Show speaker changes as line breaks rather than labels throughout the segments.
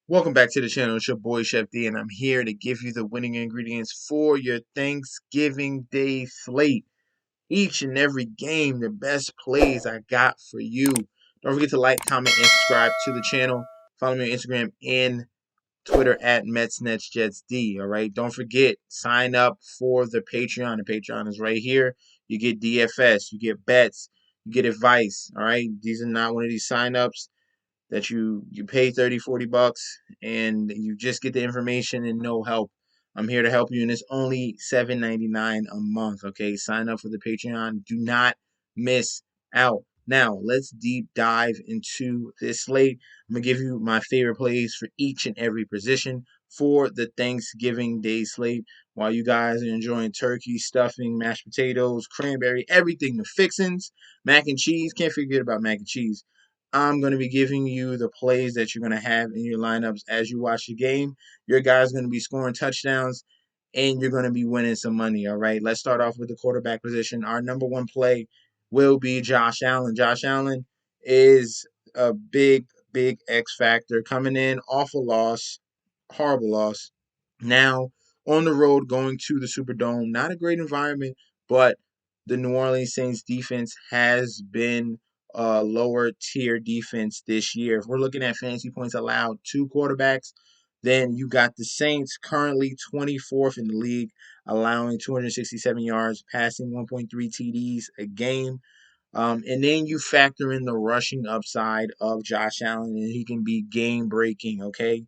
Welcome back to the channel. It's your boy Chef D, and I'm here to give you the winning ingredients for your Thanksgiving Day slate. Each and every game, the best plays I got for you. Don't forget to like, comment, and subscribe to the channel. Follow me on Instagram and Twitter at MetsNetsJetsD. All right. Don't forget, sign up for the Patreon. The Patreon is right here. You get DFS, you get bets, you get advice. All right. These are not one of these sign-ups that you pay 30-40 bucks and you just get the information and no help. I'm here to help you, and it's only $7.99 a month. Okay, sign up for the Patreon. Do not miss out. Now let's deep dive into this slate. I'm gonna give you my favorite plays for each and every position for the Thanksgiving Day slate. While you guys are enjoying turkey, stuffing, mashed potatoes, cranberry, everything, the fixins, mac and cheese. Can't forget about mac and cheese. I'm going to be giving you the plays that you're going to have in your lineups as you watch the game. Your guy's going to be scoring touchdowns, and you're going to be winning some money, all right? Let's start off with the quarterback position. Our number one play will be Josh Allen. Josh Allen is a big, big X factor coming in off a loss, horrible loss. Now, on the road, going to the Superdome, not a great environment, but the New Orleans Saints defense has been lower tier defense this year. If we're looking at fantasy points allowed to quarterbacks, then you got the Saints currently 24th in the league, allowing 267 yards, passing 1.3 TDs a game. And then you factor in the rushing upside of Josh Allen, and he can be game breaking, okay?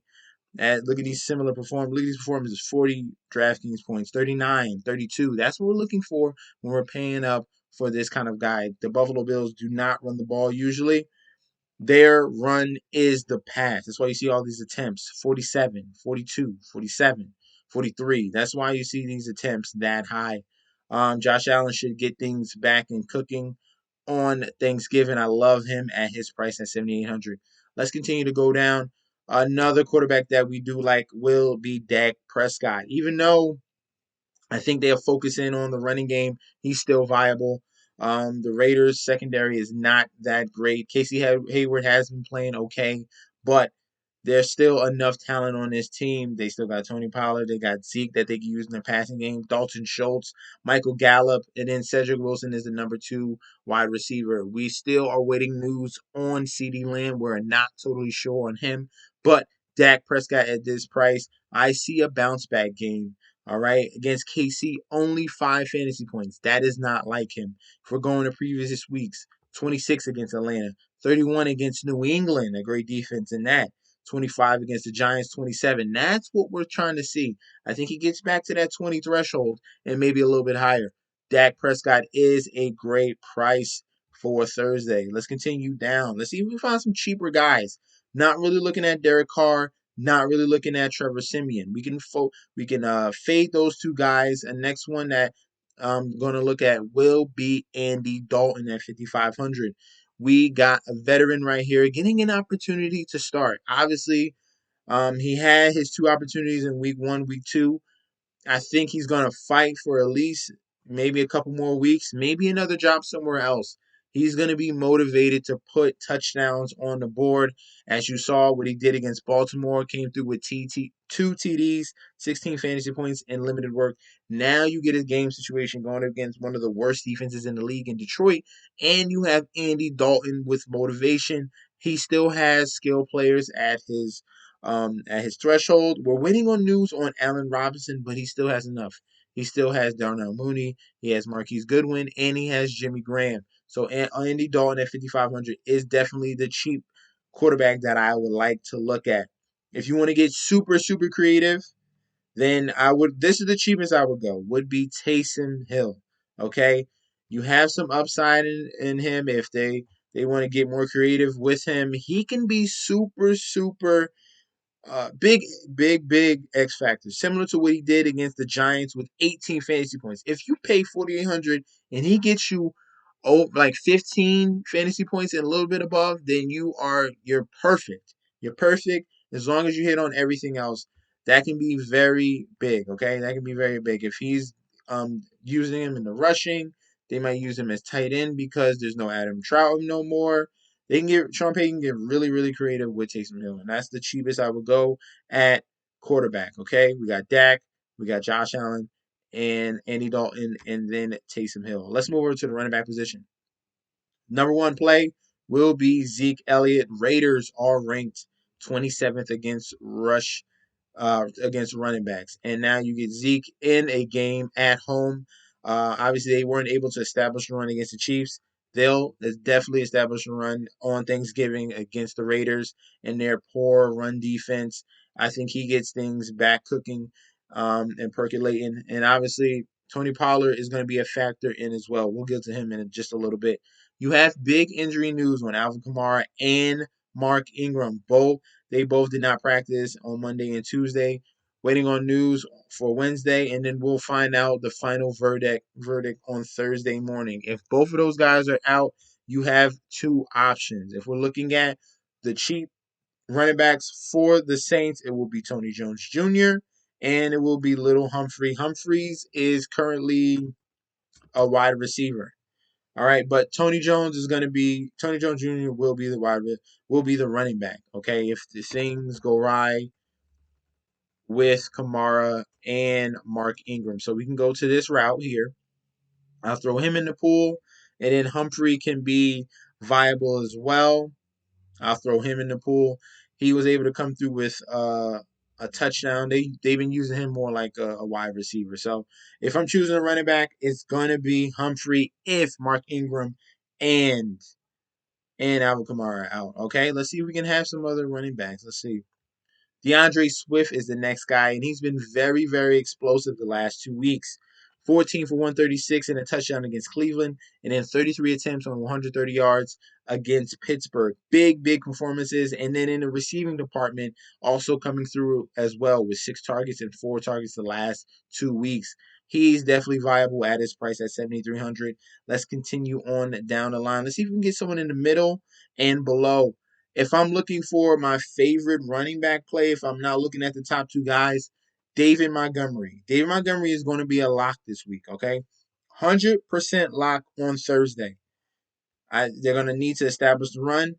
Look at these similar performances. Look at these performances: 40 DraftKings points, 39, 32. That's what we're looking for when we're paying up for this kind of guy. The Buffalo Bills do not run the ball usually. Their run is the pass. That's why you see all these attempts: 47, 42, 47, 43. That's why you see these attempts that high. Josh Allen should get things back in cooking on Thanksgiving. I love him at his price at 7,800. Let's continue to go down. Another quarterback that we do like will be Dak Prescott. Even though I think they'll focus in on the running game, he's still viable. The Raiders' secondary is not that great. Casey Hayward has been playing okay, but there's still enough talent on this team. They still got Tony Pollard. They got Zeke that they can use in the passing game. Dalton Schultz, Michael Gallup, and then Cedric Wilson is the number 2 wide receiver. We still are waiting news on CeeDee Lamb. We're not totally sure on him. But Dak Prescott at this price, I see a bounce back game. All right. Against KC, only 5 fantasy points. That is not like him. If we're going to previous weeks, 26 against Atlanta, 31 against New England, a great defense in that. 25 against the Giants, 27. That's what we're trying to see. I think he gets back to that 20 threshold and maybe a little bit higher. Dak Prescott is a great price for Thursday. Let's continue down. Let's see if we find some cheaper guys. Not really looking at Derek Carr. Not really looking at Trevor Siemian. We can fade those two guys. And next one that I'm going to look at will be Andy Dalton at 5,500. We got a veteran right here getting an opportunity to start. Obviously, he had his 2 opportunities in week 1, week 2. I think he's going to fight for at least maybe a couple more weeks, maybe another job somewhere else. He's going to be motivated to put touchdowns on the board. As you saw what he did against Baltimore, came through with 2 TDs, 16 fantasy points, and limited work. Now you get a game situation going against one of the worst defenses in the league in Detroit, and you have Andy Dalton with motivation. He still has skill players at his threshold. We're waiting on news on Allen Robinson, but he still has enough. He still has Darnell Mooney, he has Marquise Goodwin, and he has Jimmy Graham. So Andy Dalton at 5,500 is definitely the cheap quarterback that I would like to look at. If you want to get super, super creative, then this is the cheapest I would go, would be Taysom Hill. Okay? You have some upside in him if they want to get more creative with him. He can be super, super big, big, big X factor, similar to what he did against the Giants with 18 fantasy points. If you pay 4,800 and he gets you like 15 fantasy points and a little bit above, then you're perfect. You're perfect as long as you hit on everything else. That can be very big. Okay, that can be very big if he's using him in the rushing. They might use him as tight end because there's no Adam Trout no more. They can get Sean Payton can get really, really creative with Taysom Hill, and that's the cheapest I would go at quarterback. Okay, we got Dak, we got Josh Allen, and Andy Dalton, and then Taysom Hill. Let's move over to the running back position. Number one play will be Zeke Elliott. Raiders are ranked 27th against running backs. And now you get Zeke in a game at home. Obviously, they weren't able to establish a run against the Chiefs. They'll definitely establish a run on Thanksgiving against the Raiders and their poor run defense. I think he gets things back cooking and percolating. And obviously, Tony Pollard is going to be a factor in as well. We'll get to him in just a little bit. You have big injury news on Alvin Kamara and Mark Ingram. They both did not practice on Monday and Tuesday. Waiting on news for Wednesday, and then we'll find out the final verdict on Thursday morning. If both of those guys are out, you have two options. If we're looking at the cheap running backs for the Saints, it will be Tony Jones Jr. and it will be Little Humphrey. Humphreys is currently a wide receiver. All right, but Tony Jones Jr. will be the running back. Okay, if the things go right with Kamara and Mark Ingram, so we can go to this route here. I'll throw him in the pool, and then Humphrey can be viable as well. I'll throw him in the pool. He was able to come through with a touchdown. They've been using him more like a wide receiver. So if I'm choosing a running back, it's gonna be Humphrey if Mark Ingram and Alvin Kamara are out. Okay, let's see if we can have some other running backs. Let's see. DeAndre Swift is the next guy, and he's been very, very explosive the last 2 weeks. 14 for 136 and a touchdown against Cleveland, and then 33 attempts on 130 yards against Pittsburgh. Big, big performances. And then in the receiving department, also coming through as well with 6 targets and 4 targets the last 2 weeks. He's definitely viable at his price at 7,300. Let's continue on down the line. Let's see if we can get someone in the middle and below. If I'm looking for my favorite running back play, if I'm not looking at the top two guys, David Montgomery. David Montgomery is going to be a lock this week, okay? 100% lock on Thursday. They're going to need to establish the run.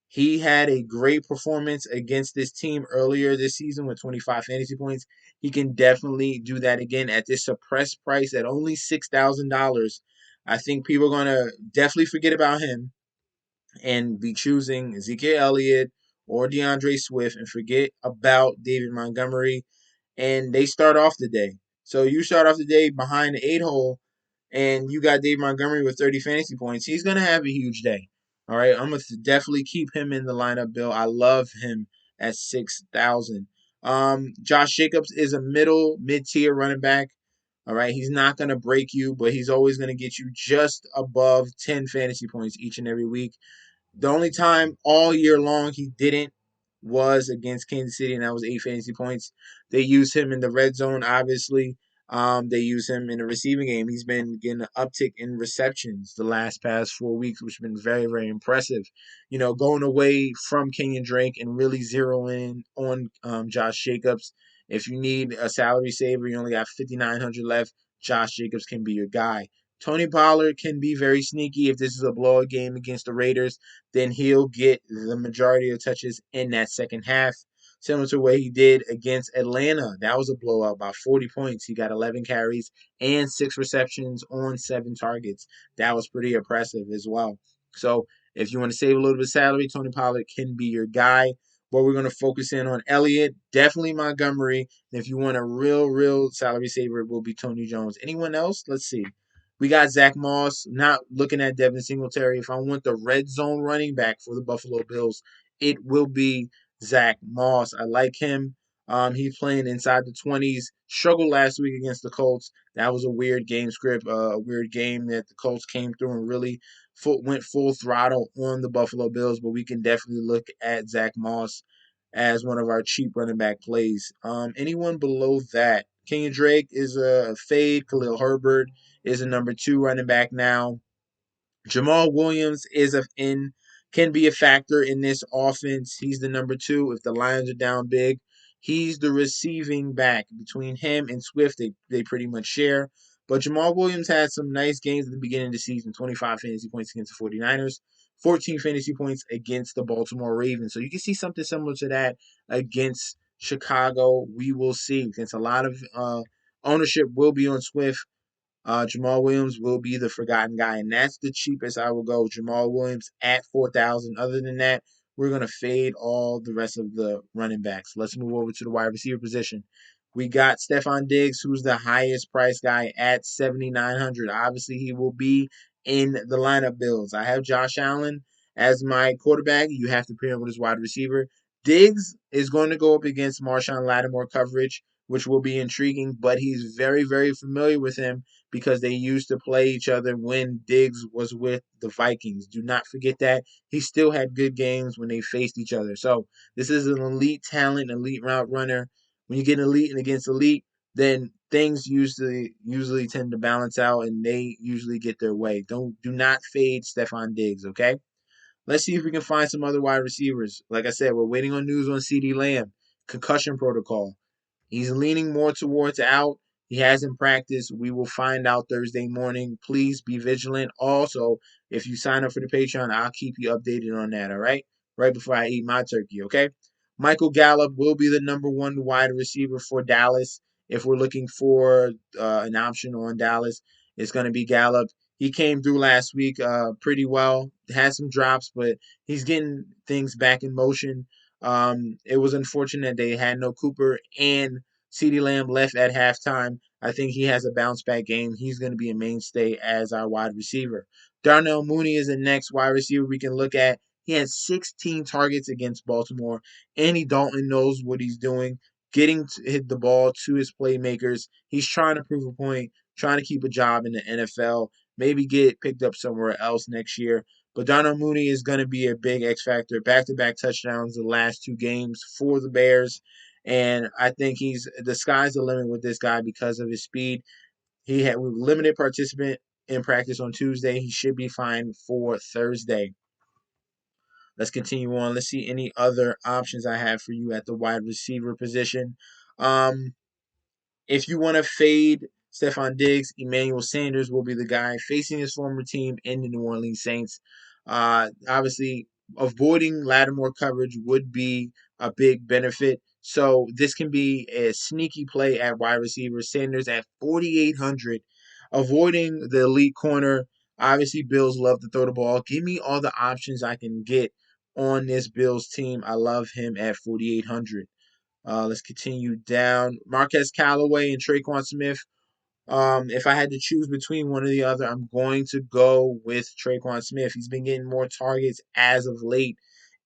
He had a great performance against this team earlier this season with 25 fantasy points. He can definitely do that again at this suppressed price at only $6,000. I think people are going to definitely forget about him and be choosing Ezekiel Elliott or DeAndre Swift and forget about David Montgomery. And they start off the day. So you start off the day behind the 8 hole and you got David Montgomery with 30 fantasy points. He's going to have a huge day. All right. I'm going to definitely keep him in the lineup, Bill. I love him at 6,000. Josh Jacobs is a mid-tier running back. All right. He's not going to break you, but he's always going to get you just above 10 fantasy points each and every week. The only time all year long he didn't was against Kansas City, and that was 8 fantasy points. They use him in the red zone, obviously. They use him in the receiving game. He's been getting an uptick in receptions the past 4 weeks, which has been very, very impressive. You know, going away from Kenyon Drake and really zeroing in on Josh Jacobs. If you need a salary saver, you only got 5,900 left. Josh Jacobs can be your guy. Tony Pollard can be very sneaky. If this is a blowout game against the Raiders, then he'll get the majority of touches in that second half, similar to what he did against Atlanta. That was a blowout by 40 points. He got 11 carries and 6 receptions on 7 targets. That was pretty impressive as well. So if you want to save a little bit of salary, Tony Pollard can be your guy. But we're going to focus in on Elliott, definitely Montgomery. And if you want a real salary saver, it will be Tony Jones. Anyone else? Let's see. We got Zach Moss, not looking at Devin Singletary. If I want the red zone running back for the Buffalo Bills, it will be Zach Moss. I like him. He's playing inside the 20s. Struggled last week against the Colts. That was a weird game script, a weird game that the Colts came through and really went full throttle on the Buffalo Bills. But we can definitely look at Zach Moss as one of our cheap running back plays. Anyone below that? Kenyon Drake is a fade. Khalil Herbert is a number 2 running back now. Jamaal Williams can be a factor in this offense. He's the number 2. If the Lions are down big, he's the receiving back. Between him and Swift, they pretty much share. But Jamaal Williams had some nice games at the beginning of the season, 25 fantasy points against the 49ers, 14 fantasy points against the Baltimore Ravens. So you can see something similar to that against Chicago. We will see, since a lot of ownership will be on Swift. Jamaal Williams will be the forgotten guy, and that's the cheapest I will go. Jamaal Williams at 4,000. Other than that, we're gonna fade all the rest of the running backs. Let's move over to the wide receiver position. We got Stefon Diggs, who's the highest price guy at 7,900. Obviously, he will be in the lineup builds. I have Josh Allen as my quarterback. You have to pair him with his wide receiver. Diggs is going to go up against Marshawn Lattimore coverage, which will be intriguing, but he's very, very familiar with him because they used to play each other when Diggs was with the Vikings. Do not forget that. He still had good games when they faced each other. So this is an elite talent, elite route runner. When you get elite and against elite, then things usually tend to balance out and they usually get their way. Do not fade Stefon Diggs, okay? Let's see if we can find some other wide receivers. Like I said, we're waiting on news on CeeDee Lamb, concussion protocol. He's leaning more towards out. He hasn't practiced. We will find out Thursday morning. Please be vigilant. Also, if you sign up for the Patreon, I'll keep you updated on that, all right? Right before I eat my turkey, okay? Michael Gallup will be the number one wide receiver for Dallas. If we're looking for an option on Dallas, it's going to be Gallup. He came through last week pretty well. Had some drops, but he's getting things back in motion. It was unfortunate they had no Cooper and CeeDee Lamb left at halftime. I think he has a bounce back game. He's going to be a mainstay as our wide receiver. Darnell Mooney is the next wide receiver we can look at. He had 16 targets against Baltimore. Andy Dalton knows what he's doing, getting to hit the ball to his playmakers. He's trying to prove a point, trying to keep a job in the NFL, maybe get picked up somewhere else next year. But Darnell Mooney is going to be a big X factor. Back-to-back touchdowns the last two games for the Bears. And I think the sky's the limit with this guy because of his speed. He had limited participant in practice on Tuesday. He should be fine for Thursday. Let's continue on. Let's see any other options I have for you at the wide receiver position. Um, if you want to fade Stefon Diggs, Emmanuel Sanders will be the guy facing his former team in the New Orleans Saints. Obviously, avoiding Lattimore coverage would be a big benefit. So this can be a sneaky play at wide receiver. Sanders at 4,800, avoiding the elite corner. Obviously, Bills love to throw the ball. Give me all the options I can get on this Bills team. I love him at 4,800. Let's continue down. Marquez Callaway and Traquan Smith. If I had to choose between one or the other, I'm going to go with Traquan Smith. He's been getting more targets as of late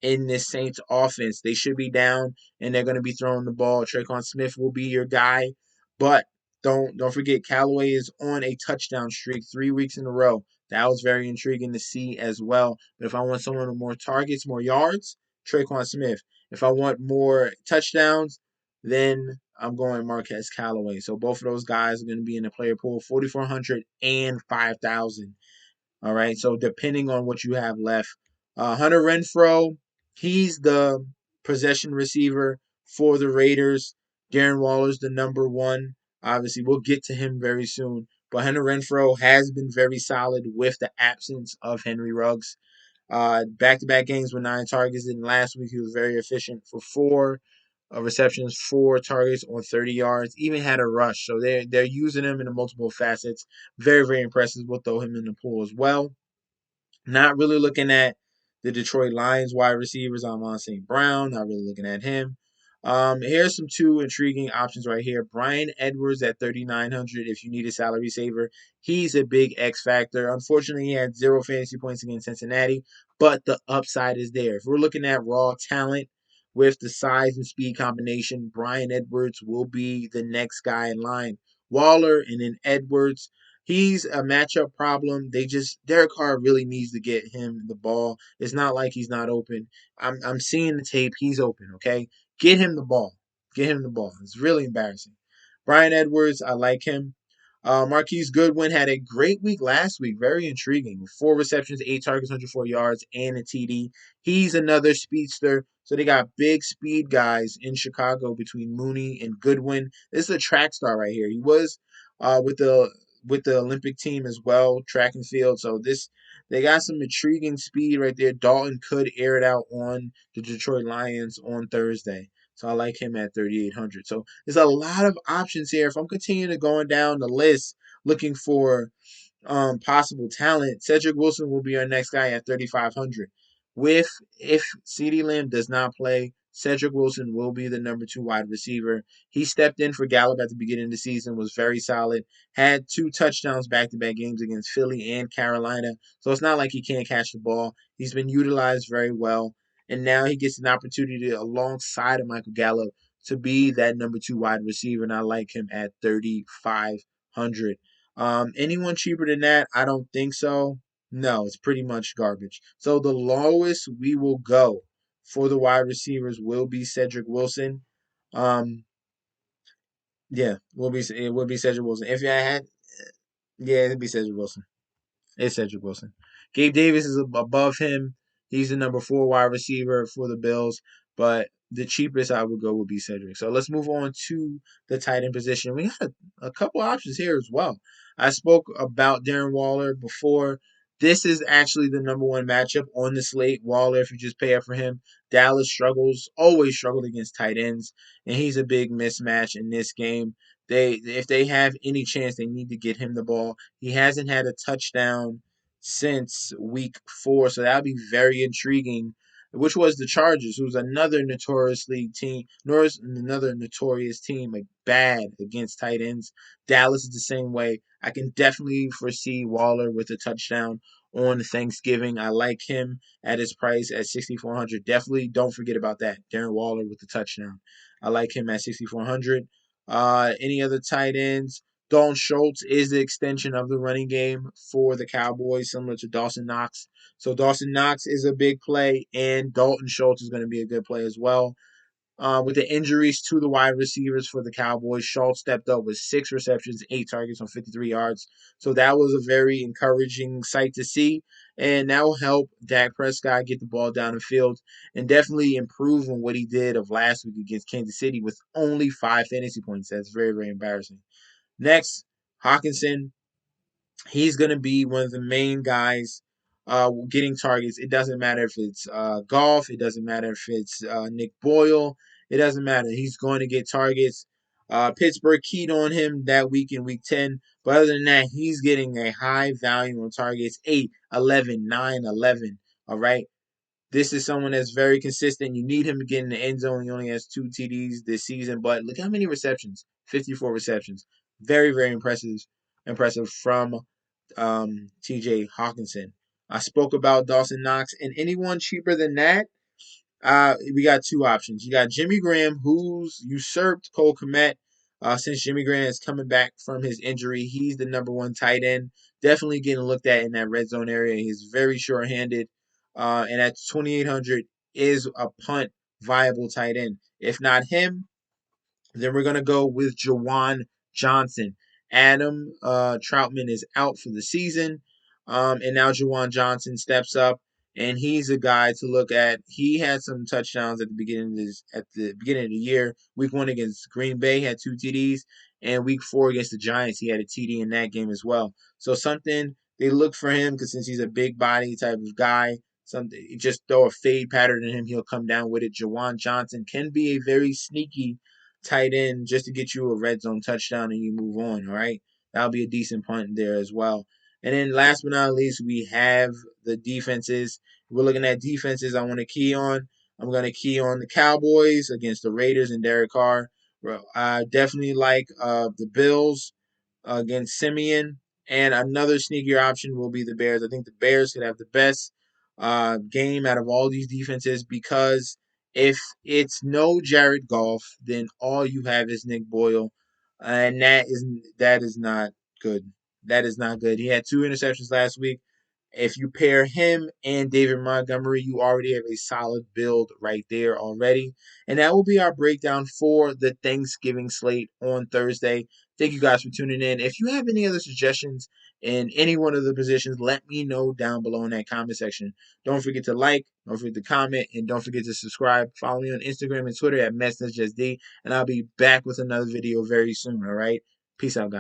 in this Saints offense. They should be down and they're going to be throwing the ball. Traquan Smith will be your guy, but don't forget Callaway is on a touchdown streak 3 weeks in a row. That was very intriguing to see as well. But if I want someone with more targets, more yards, Traquan Smith. If I want more touchdowns, then I'm going Marquez Callaway. So both of those guys are going to be in the player pool, 4,400 and 5,000. All right. So depending on what you have left, Hunter Renfrow, he's the possession receiver for the Raiders. Darren Waller's the number one. Obviously, we'll get to him very soon. But Hunter Renfrow has been very solid with the absence of Henry Ruggs. Back-to-back games with 9 targets. And last week, he was very efficient for 4 receptions, 4 targets on 30 yards. Even had a rush. So they're using him in the multiple facets. Very, very impressive. We'll throw him in the pool as well. Not really looking at the Detroit Lions wide receivers. I'm on St. Brown. Not really looking at him. Here's some 2 intriguing options right here. Bryan Edwards at 3,900 if you need a salary saver. He's a big X factor. Unfortunately, he had 0 fantasy points against Cincinnati, but the upside is there. If we're looking at raw talent with the size and speed combination, Bryan Edwards will be the next guy in line. Waller and then Edwards. He's a matchup problem. Derek Carr really needs to get him the ball. It's not like he's not open. I'm seeing the tape. He's open, okay? Get him the ball. Get him the ball. It's really embarrassing. Bryan Edwards, I like him. Marquise Goodwin had a great week last week. Very intriguing. 4 receptions, 8 targets, 104 yards, and a TD. He's another speedster. So they got big speed guys in Chicago between Mooney and Goodwin. This is a track star right here. He was with the with the Olympic team as well, track and field. So they got some intriguing speed right there. Dalton could air it out on the Detroit Lions on Thursday. So I like him at 3,800. So there's a lot of options here. If I'm continuing to going down the list looking for possible talent, Cedric Wilson will be our next guy at 3,500. If CeeDee Lamb does not play, Cedric Wilson will be the number 2 wide receiver. He stepped in for Gallup at the beginning of the season, was very solid, had 2 touchdowns back-to-back games against Philly and Carolina. So it's not like he can't catch the ball. He's been utilized very well, and now he gets an opportunity alongside of Michael Gallup to be that number 2 wide receiver, and I like him at 3,500. Anyone cheaper than that? I don't think so. No, it's pretty much garbage. So the lowest we will go for the wide receivers will be Cedric Wilson. Um, yeah, it will be Cedric Wilson. If I had, yeah, it'd be Cedric Wilson. It's Cedric Wilson. Gabe Davis is above him. He's the number 4 wide receiver for the Bills, but the cheapest I would go would be Cedric. So let's move on to the tight end position. We got a couple options here as well. I spoke about Darren Waller before. This is actually the number 1 matchup on the slate. Waller, if you just pay up for him, Dallas always struggled against tight ends, and he's a big mismatch in this game. If they have any chance, they need to get him the ball. He hasn't had a touchdown since week 4, so that would be very intriguing. Which was the Chargers, who's another notorious team, like bad against tight ends. Dallas is the same way. I can definitely foresee Waller with a touchdown on Thanksgiving. I like him at his price at 6,400. Definitely don't forget about that. Darren Waller with the touchdown. I like him at 6,400. Any other tight ends? Dalton Schultz is the extension of the running game for the Cowboys, similar to Dawson Knox. So Dawson Knox is a big play, and Dalton Schultz is going to be a good play as well. With the injuries to the wide receivers for the Cowboys, Schultz stepped up with 6 receptions, 8 targets on 53 yards. So that was a very encouraging sight to see, and that will help Dak Prescott get the ball down the field and definitely improve on what he did of last week against Kansas City with only 5 fantasy points. That's very, very embarrassing. Next, Hockenson. He's going to be one of the main guys getting targets. It doesn't matter if it's Goff. It doesn't matter if it's Nick Boyle. It doesn't matter. He's going to get targets. Pittsburgh keyed on him that week in week 10. But other than that, he's getting a high value on targets 8, 11, 9, 11. All right. This is someone that's very consistent. You need him to get in the end zone. He only has 2 TDs this season, but look how many receptions. 54 receptions. Very, very impressive from TJ Hockenson. I spoke about Dawson Knox, and anyone cheaper than that, we got 2 options. You got Jimmy Graham, who's usurped Cole Kmet. Since Jimmy Graham is coming back from his injury, he's the number 1 tight end. Definitely getting looked at in that red zone area. He's very sure-handed, and at 2,800 is a punt viable tight end. If not him, then we're going to go with Juwan Johnson. Adam Troutman is out for the season, and now Juwan Johnson steps up, and he's a guy to look at. He had some touchdowns at the beginning of the year. Week 1 against Green Bay had 2 TDs, and week 4 against the Giants he had a TD in that game as well. So something they look for him because since he's a big body type of guy, something just throw a fade pattern in him, he'll come down with it. Juwan Johnson can be a very sneaky tight end just to get you a red zone touchdown and you move on, all right? That'll be a decent punt there as well. And then last but not least, we have the defenses. We're looking at defenses I want to key on. I'm going to key on the Cowboys against the Raiders and Derek Carr. I definitely like the Bills against Simeon. And another sneakier option will be the Bears. I think the Bears could have the best game out of all these defenses because if it's no Jared Goff, then all you have is Nick Boyle, and that is not good. That is not good. He had 2 interceptions last week. If you pair him and David Montgomery, you already have a solid build right there already. And that will be our breakdown for the Thanksgiving slate on Thursday. Thank you guys for tuning in. If you have any other suggestions in any one of the positions, let me know down below in that comment section. Don't forget to like, don't forget to comment, and don't forget to subscribe. Follow me on Instagram and Twitter at MessNSJSD, and I'll be back with another video very soon, all right? Peace out, guys.